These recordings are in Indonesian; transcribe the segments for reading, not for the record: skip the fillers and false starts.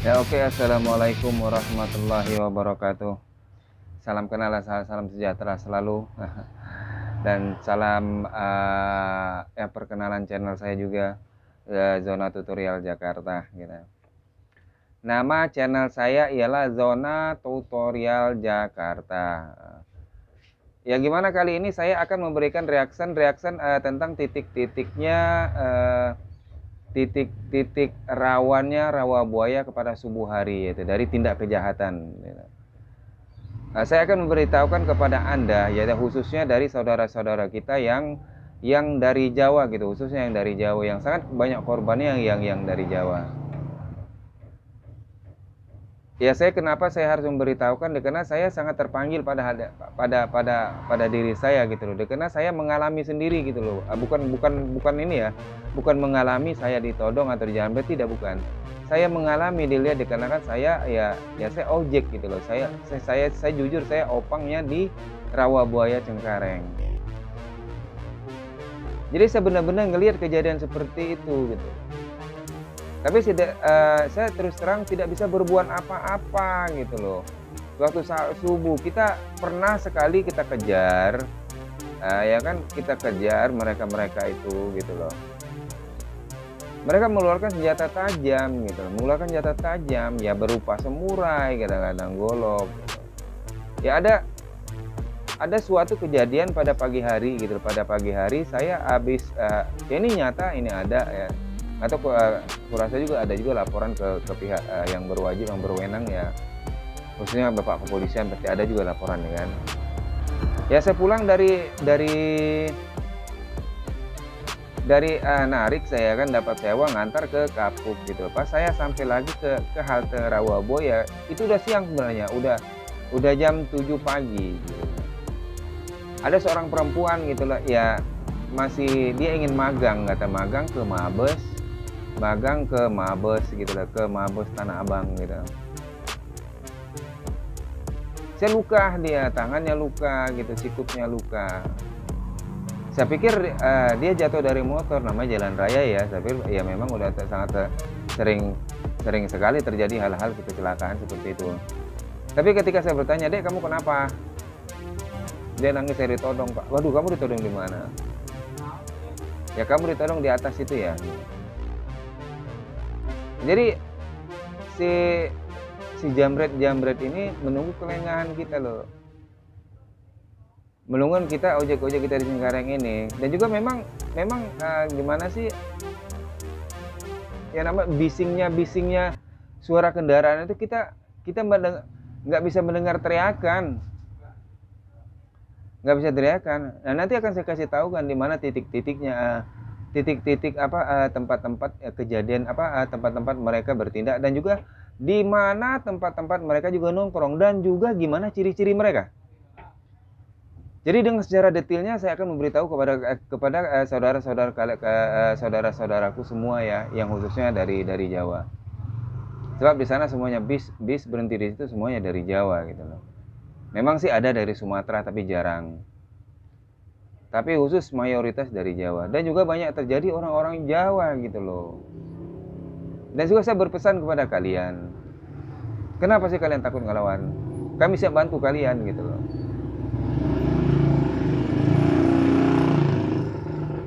Ya oke, Assalamualaikum warahmatullahi wabarakatuh. Salam kenal, salam sejahtera selalu. Dan salam perkenalan channel saya juga, Zona Tutorial Jakarta gitu. Nama channel saya ialah Zona Tutorial Jakarta. Ya gimana kali ini saya akan memberikan reaction tentang titik-titiknya, titik-titik rawannya rawa buaya kepada subuh hari, yaitu dari tindak kejahatan. Saya akan memberitahukan kepada Anda, yaitu khususnya dari saudara-saudara kita yang dari Jawa gitu, khususnya yang dari Jawa, yang sangat banyak korbannya yang dari Jawa. Ya kenapa saya harus memberitahukan? Karena saya sangat terpanggil pada diri saya gitu loh. Karena saya mengalami sendiri gitu loh. Bukan ini ya, bukan mengalami saya ditodong atau dijamret, tidak, bukan. Saya mengalami dilihat dikarenakan saya saya objek gitu loh. Saya jujur, saya opangnya di Rawabuaya Cengkareng. Jadi saya benar-benar ngelihat kejadian seperti itu gitu. Tapi saya terus terang tidak bisa berbuat apa-apa gitu loh. Waktu saat subuh kita pernah sekali kita kejar, kita kejar mereka itu gitu loh. Mereka mengeluarkan senjata tajam gitu, ya berupa semurai, kadang-kadang golok. Gitu. Ya ada suatu kejadian pada pagi hari gitu. Pada pagi hari saya habis, ini nyata, ini ada ya. Atau kurasa juga ada juga laporan ke pihak yang berwajib, yang berwenang ya, khususnya Bapak Kepolisian, pasti ada juga laporan ya kan. Ya saya pulang dari Narik, saya kan dapat sewa ngantar ke Kapuk gitu. Pas saya sampai lagi ke halte Rawabuaya itu udah siang sebenarnya, udah jam 7 pagi gitu. Ada seorang perempuan gitu lah ya, masih dia ingin magang, kata magang ke Mabes gitu lah, ke Mabes Tanah Abang gitu. Saya luka, dia tangannya luka gitu, sikutnya luka. Saya pikir dia jatuh dari motor, namanya jalan raya ya. Saya pikir ya memang udah sangat sering sekali terjadi hal-hal kecelakaan seperti itu. Tapi ketika saya bertanya, "Dek, kamu kenapa?" Dia nangis, "Saya ditodong, Pak." "Waduh, kamu ditodong di mana?" "Ya kamu ditodong di atas itu ya." Jadi si jamret ini menunggu kelengahan kita loh, menunggu kita ojek kita di Cengkareng ini. Dan juga memang gimana sih ya, nama bisingnya suara kendaraan itu kita nggak bisa mendengar teriakan, Nah nanti akan saya kasih tahu kan di mana titik-titiknya, tempat-tempat kejadian, tempat-tempat mereka bertindak, dan juga di mana tempat-tempat mereka juga nongkrong, dan juga gimana ciri-ciri mereka. Jadi dengan secara detailnya saya akan memberitahu kepada saudara-saudaraku semua ya, yang khususnya dari Jawa. Sebab di sana semuanya bis berhenti di situ semuanya dari Jawa gitu loh. Memang sih ada dari Sumatera tapi jarang. Tapi khusus mayoritas dari Jawa, dan juga banyak terjadi orang-orang Jawa gitu loh. Dan juga saya berpesan kepada kalian, kenapa sih kalian takut ngelawan? Kami siap bantu kalian gitu loh.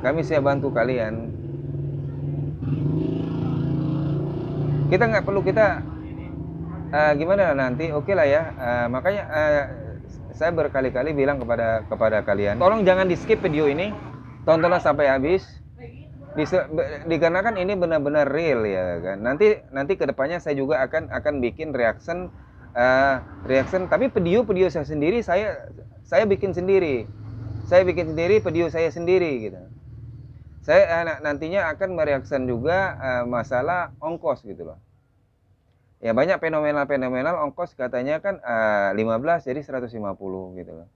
Kami siap bantu kalian. Kita nggak perlu gimana nanti, oke lah ya. Makanya saya berkali-kali bilang kepada kalian, tolong jangan di skip video ini, tontonlah sampai habis. Dikarenakan ini benar-benar real ya kan. Nanti kedepannya saya juga akan bikin reaction, tapi video saya sendiri, saya bikin sendiri. Video saya sendiri gitu. Saya nantinya akan mereaction juga masalah ongkos gitu loh. Ya banyak fenomenal ongkos katanya kan 15 jadi 150 gitu loh.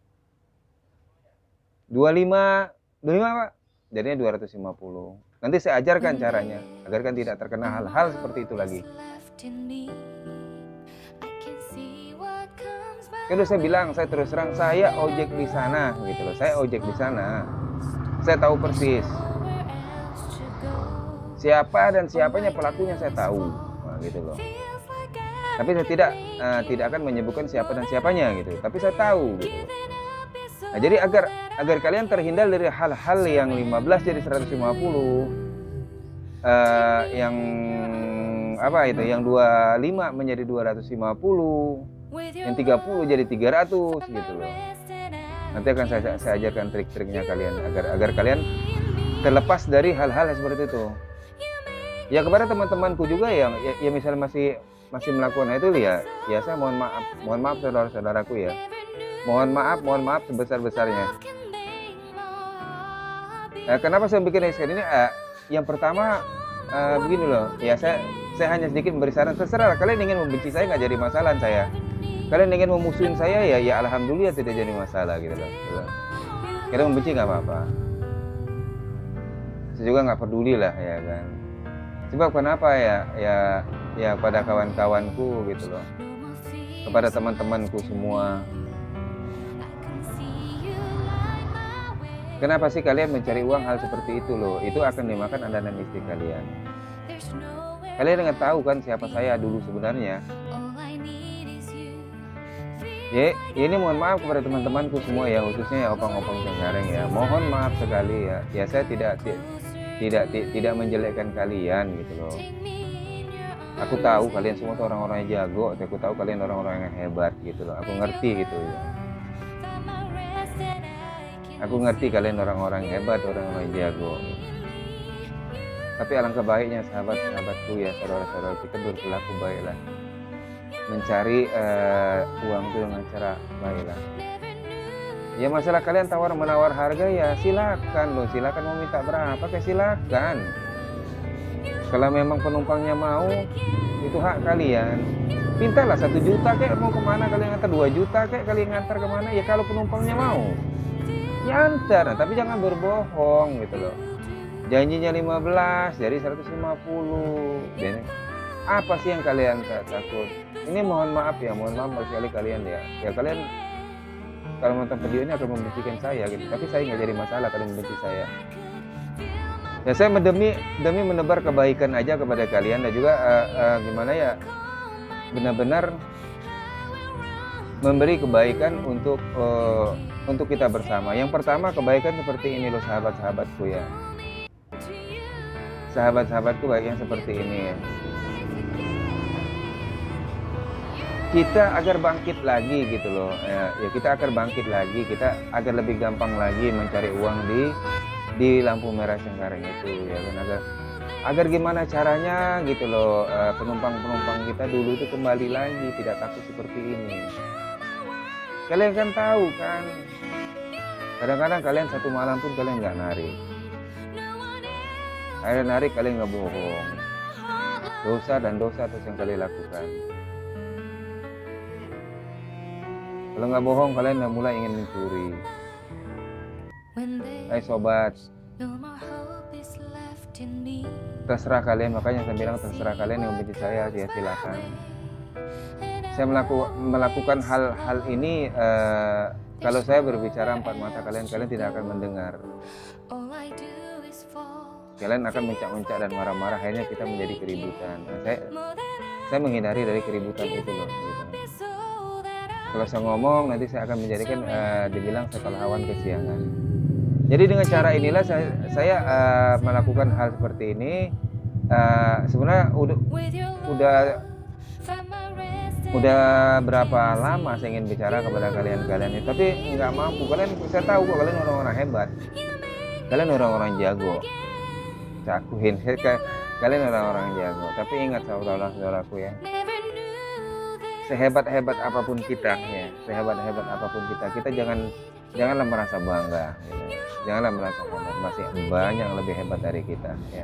25 Pak, jadinya 250. Nanti saya ajarkan caranya agar kan tidak terkena hal-hal seperti itu lagi. Kan saya bilang, saya terus terang, saya ojek di sana gitu loh. Saya ojek di sana. Saya tahu persis siapa dan siapanya pelakunya, saya tahu. Nah, gitu loh. Tapi saya tidak akan menyebutkan siapa dan siapanya gitu. Tapi saya tahu gitu. Nah, jadi agar kalian terhindar dari hal-hal yang 15 jadi 150, yang apa itu, yang 25 menjadi 250, yang 30 jadi 300 gitu loh. Nanti akan saya ajarkan trik-triknya kalian agar kalian terlepas dari hal-hal seperti itu. Ya kepada teman-temanku juga yang ya misalnya masih melakukan itu ya saya mohon maaf saudara-saudaraku ya. Mohon maaf sebesar-besarnya. Kenapa saya bikin episode ini? Yang pertama begini loh, ya saya hanya sedikit memberi saran. Terserah kalian ingin membenci saya nggak jadi masalah saya. Kalian ingin memusuhin saya ya alhamdulillah tidak jadi masalah gitu loh. Kalian membenci nggak apa-apa. Saya juga nggak peduli lah ya kan. Sebab kenapa ya pada kawan-kawanku gitu loh, kepada teman-temanku semua. Kenapa sih kalian mencari uang hal seperti itu loh? Itu akan dimakan Anda dan istri kalian. Kalian nggak tahu kan siapa saya dulu sebenarnya. Ya ini mohon maaf kepada teman-temanku semua ya, khususnya ya opang-opang Cengkareng ya. Mohon maaf sekali ya. Ya saya tidak menjelekkan kalian gitu loh. Aku tahu kalian semua tuh orang-orang yang jago. Aku tahu kalian orang-orang yang hebat gitu loh. Aku ngerti gitu ya. Aku ngerti kalian orang-orang hebat, orang-orang jago. Tapi alangkah baiknya sahabat-sahabatku ya, saudara-saudara kita berperilaku baiklah. Mencari uang itu dengan cara baiklah. Ya masalah kalian tawar-menawar harga ya silakan loh, silakan mau minta berapa kayak silakan. Kalau memang penumpangnya mau, itu hak kalian. Mintalah 1 juta kayak mau kemana kalian ngantar, 2 juta kayak kalian ngantar kemana ya kalau penumpangnya mau. Ya antar, tapi jangan berbohong gitu loh. Janjinya 15 dari 150. Dan apa sih yang kalian takut? Ini mohon maaf sekali kalian ya. Ya kalian kalau menonton video ini akan membencikan saya gitu. Tapi saya nggak jadi masalah kalian membenci saya. Ya saya demi menebar kebaikan aja kepada kalian dan juga gimana ya, benar-benar memberi kebaikan untuk kita bersama. Yang pertama kebaikan seperti ini loh sahabat-sahabatku ya. Sahabat-sahabatku baik yang seperti ini ya. Kita agar bangkit lagi gitu loh. Ya kita agar bangkit lagi, kita agar lebih gampang lagi mencari uang di lampu merah Cengkareng itu ya kan, agar gimana caranya gitu loh, penumpang kita dulu itu kembali lagi tidak takut seperti ini. Kalian kan tahu kan, kadang-kadang kalian satu malam pun kalian nggak narik. Kalian narik, kalian nggak bohong. Dosa terus yang kalian lakukan. Kalau nggak bohong, kalian udah mulai ingin mencuri. Hai sobat, terserah kalian, makanya saya bilang terserah kalian yang benci saya, ya silakan. Saya melakukan hal-hal ini kalau saya berbicara empat mata kalian tidak akan mendengar. Kalian akan mencak-mencak dan marah-marah, akhirnya kita menjadi keributan. Nah, saya menghindari dari keributan itu loh. Gitu. Kalau saya ngomong nanti saya akan menjadikan dibilang saya pahlawan kesiangan. Jadi dengan cara inilah saya melakukan hal seperti ini. Sebenarnya udah berapa lama saya ingin bicara kepada kalian ini, tapi nggak mampu. Saya tahu kok kalian orang-orang hebat, kalian orang-orang jago. Saya akuin kalian orang-orang jago. Tapi ingat saudara-saudaraku ya, sehebat-hebat apapun kita ya, sehebat-hebat apapun kita janganlah merasa bangga gitu. Janganlah merasa hebat, masih banyak yang lebih hebat dari kita ya.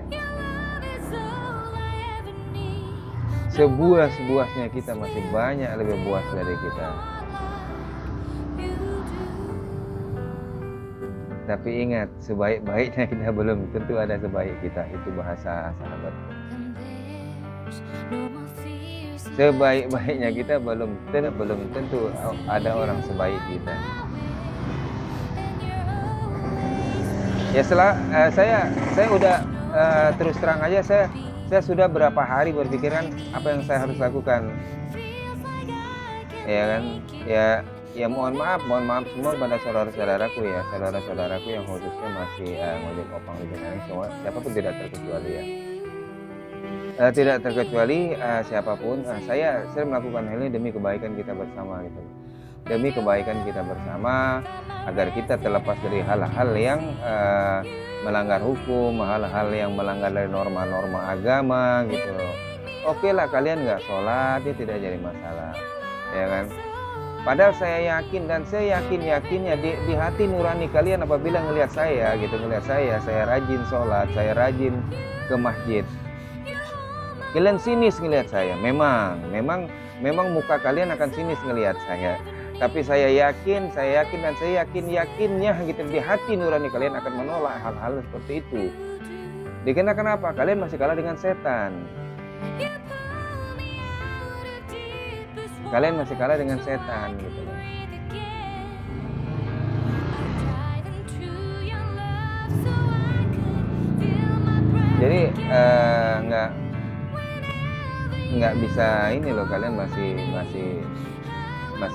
Sebuas-buasnya kita masih banyak lebih buas dari kita. Tapi ingat, sebaik-baiknya kita belum tentu ada sebaik kita. Itu bahasa sahabat. Sebaik-baiknya kita belum tentu ada orang sebaik kita. Ya saya udah terus terang aja, saya sudah berapa hari berpikiran apa yang saya harus lakukan. ya kan, ya mohon maaf semua pada saudara-saudaraku ya, saudara-saudaraku yang khususnya masih ngojek opang di Jakarta, semua siapapun tidak terkecuali ya. Tidak terkecuali siapapun, saya melakukan hal ini demi kebaikan kita bersama gitu. Demi kebaikan kita bersama, agar kita terlepas dari hal-hal yang melanggar hukum, hal-hal yang melanggar dari norma-norma agama gitu. Oke lah kalian nggak sholat, ya tidak jadi masalah, ya kan. Padahal saya yakin dan saya yakinnya di hati nurani kalian apabila ngelihat saya gitu, saya rajin sholat, saya rajin ke masjid. Kalian sinis ngelihat saya, memang muka kalian akan sinis ngelihat saya. Tapi saya yakin dan saya yakinnya gitu di hati nurani kalian akan menolak hal-hal seperti itu. Dikarenakan apa? Kalian masih kalah dengan setan. Kalian masih kalah dengan setan gitu. Jadi nggak bisa ini loh, kalian masih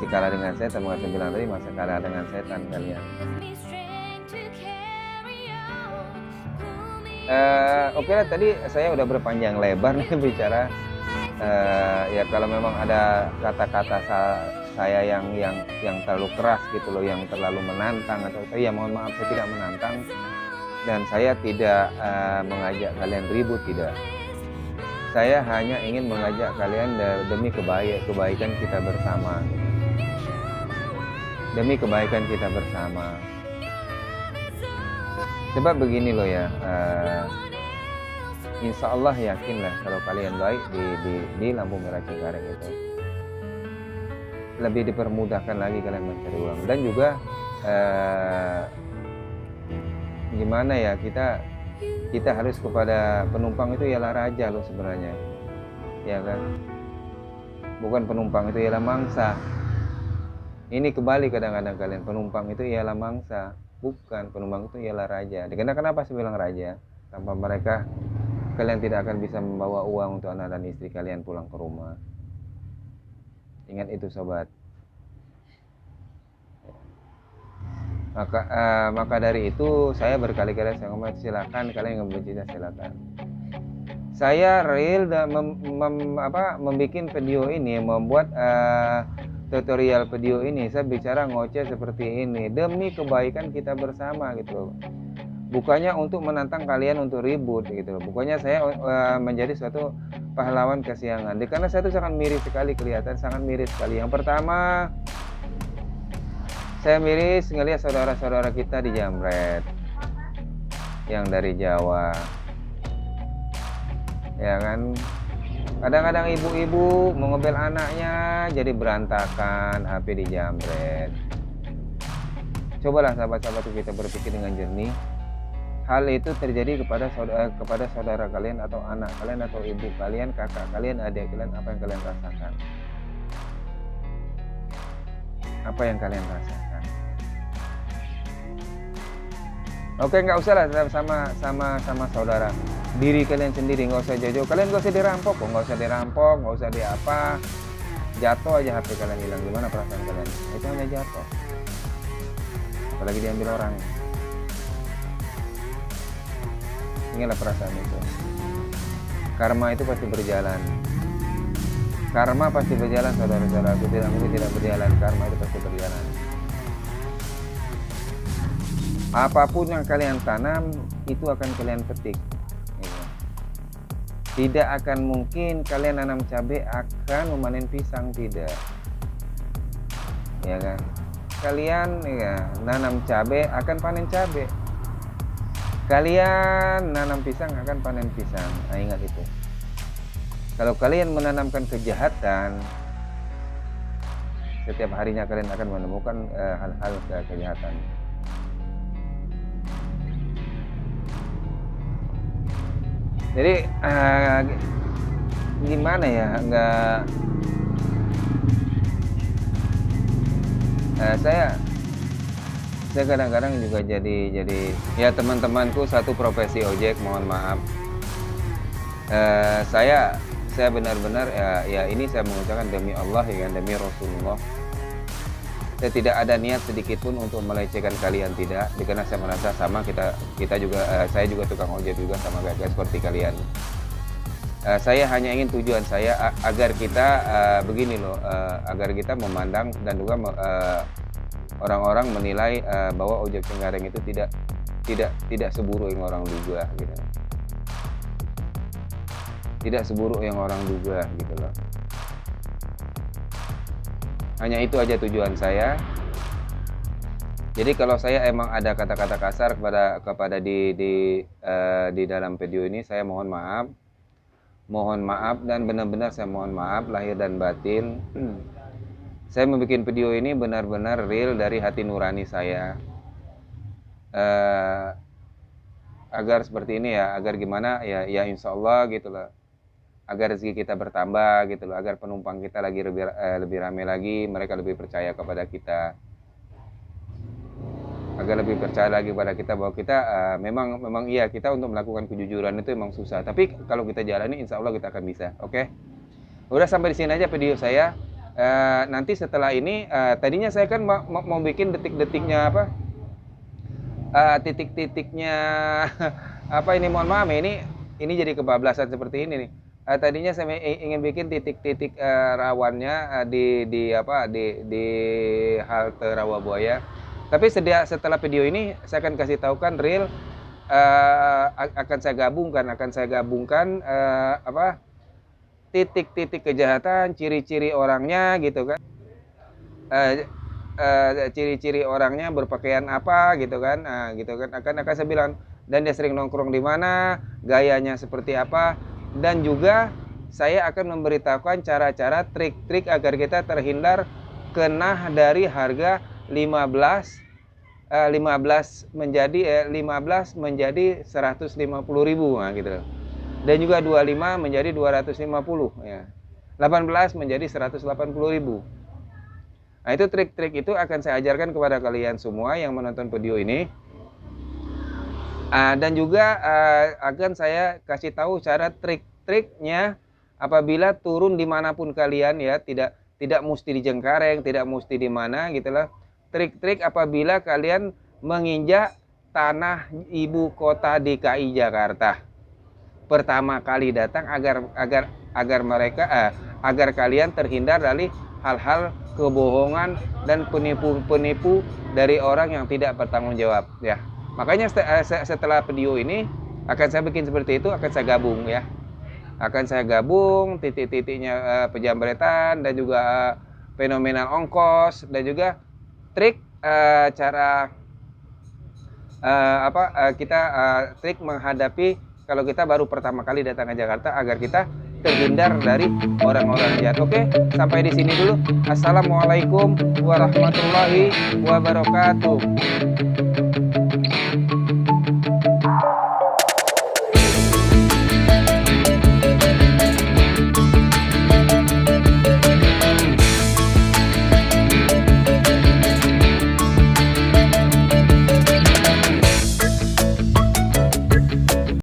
kalah dengan setan. Saya bilang tadi masih kalah dengan setan kalian. Oke lah, tadi saya udah berpanjang lebar nih bicara. Ya kalau memang ada kata-kata saya yang terlalu keras gitu loh, yang terlalu menantang atau ya mohon maaf, saya tidak menantang dan saya tidak mengajak kalian ribut, tidak. Saya hanya ingin mengajak kalian demi kebaikan kita bersama. Demi kebaikan kita bersama. Sebab begini loh ya, insya Allah yakinlah kalau kalian baik di lampu merah Cengkareng itu, lebih dipermudahkan lagi kalian mencari uang. Dan juga gimana ya, kita harus kepada penumpang itu ialah raja loh sebenarnya, ya kan. Bukan penumpang itu ialah mangsa. Ini kebalik kadang-kadang kalian, penumpang itu ialah mangsa, bukan, penumpang itu ialah raja. Dikarenakan kenapa saya bilang raja? Tanpa mereka kalian tidak akan bisa membawa uang untuk anak dan istri kalian pulang ke rumah. Ingat itu sobat. Maka dari itu saya berkali-kali saya ngomong, silakan kalian yang membenci silakan. Saya real membuat video ini, membuat tutorial video ini, saya bicara ngoceh seperti ini demi kebaikan kita bersama gitu. Bukannya untuk menantang kalian untuk ribut gitu. Bukannya saya menjadi suatu pahlawan kesiangan. Karena saya itu sangat miris sekali, kelihatan sangat miris sekali. Yang pertama, saya miris ngelihat saudara-saudara kita dijamret yang dari Jawa, ya kan. Kadang-kadang ibu-ibu mengebel anaknya jadi berantakan, HP dijamret. Cobalah sahabat-sahabat kita berpikir dengan jernih. Hal itu terjadi kepada saudara kalian atau anak kalian atau ibu kalian, kakak kalian, adik kalian, apa yang kalian rasakan? Apa yang kalian rasakan? Oke, nggak usah lah sama saudara. Diri kalian sendiri, nggak usah jauh-jauh. Kalian nggak usah dirampok, nggak usah di apa. Jatuh aja HP kalian hilang, gimana perasaan kalian? Itu hanya jatuh. Apalagi diambil orang. Inilah perasaan itu. Karma itu pasti berjalan. Karma pasti berjalan, saudara-saudaraku, tidak mungkin tidak berjalan. Karma itu pasti berjalan. Apapun yang kalian tanam, itu akan kalian petik. Tidak akan mungkin kalian nanam cabai akan memanen pisang, tidak. Ya kan? Kalian ya nanam cabai akan panen cabai. Kalian nanam pisang akan panen pisang. Nah, ingat itu. Kalau kalian menanamkan kejahatan, setiap harinya kalian akan menemukan hal-hal kejahatan. Jadi gimana ya, saya kadang-kadang juga jadi ya, teman-temanku satu profesi ojek, mohon maaf, saya saya benar-benar ya ini saya mengucapkan demi Allah ya kan, demi Rasulullah. Saya tidak ada niat sedikit pun untuk melecehkan kalian, tidak. Karena saya merasa sama kita juga saya juga tukang ojek juga sama kayak seperti kalian. Saya hanya ingin tujuan saya agar kita begini loh, agar kita memandang dan juga orang-orang menilai bahwa ojek Cengkareng itu tidak seburuk yang orang duga gitu. Tidak seburuk yang orang duga gitu loh. Hanya itu aja tujuan saya. Jadi kalau saya emang ada kata-kata kasar kepada di dalam video ini, saya mohon maaf. Mohon maaf dan benar-benar saya mohon maaf lahir dan batin. Saya membuat video ini benar-benar real dari hati nurani saya. Agar seperti ini ya, agar gimana ya insya Allah gitu loh. Agar rezeki kita bertambah gitu loh, agar penumpang kita lagi lebih ramai lagi, mereka lebih percaya kepada kita, agar lebih percaya lagi kepada kita bahwa kita memang iya, kita untuk melakukan kejujuran itu memang susah, tapi kalau kita jalani insya Allah kita akan bisa. Oke? Udah sampai di sini aja video saya. Nanti setelah ini tadinya saya kan mau bikin detik-detiknya apa, titik-titiknya apa ini, mohon maaf ya, ini jadi kebablasan seperti ini nih. Tadinya saya ingin bikin titik-titik rawannya di halte Rawabuaya. Tapi setelah video ini saya akan kasih tahu kan real, akan saya gabungkan titik-titik kejahatan, ciri-ciri orangnya gitu kan. Ciri-ciri orangnya berpakaian apa gitu kan. Gitu kan akan saya bilang, dan dia sering nongkrong di mana, gayanya seperti apa. Dan juga saya akan memberitahukan cara-cara trik-trik agar kita terhindar kena dari harga 15 menjadi 150.000 nah gitu. Dan juga 25 menjadi 250 ya. 18 menjadi 180.000. Nah, itu trik-trik itu akan saya ajarkan kepada kalian semua yang menonton video ini. Dan juga akan saya kasih tahu cara trik-triknya apabila turun dimanapun kalian ya, tidak mesti di Cengkareng, tidak mesti di mana gitulah. Trik-trik apabila kalian menginjak tanah ibu kota DKI Jakarta pertama kali datang, agar kalian terhindar dari hal-hal kebohongan dan penipu dari orang yang tidak bertanggung jawab ya. Makanya setelah video ini akan saya bikin seperti itu, akan saya gabung ya. Akan saya gabung titik-titiknya penjambretan dan juga fenomenal ongkos dan juga trik cara trik menghadapi kalau kita baru pertama kali datang ke Jakarta agar kita terhindar dari orang-orang jahat. Oke, sampai di sini dulu. Assalamualaikum warahmatullahi wabarakatuh.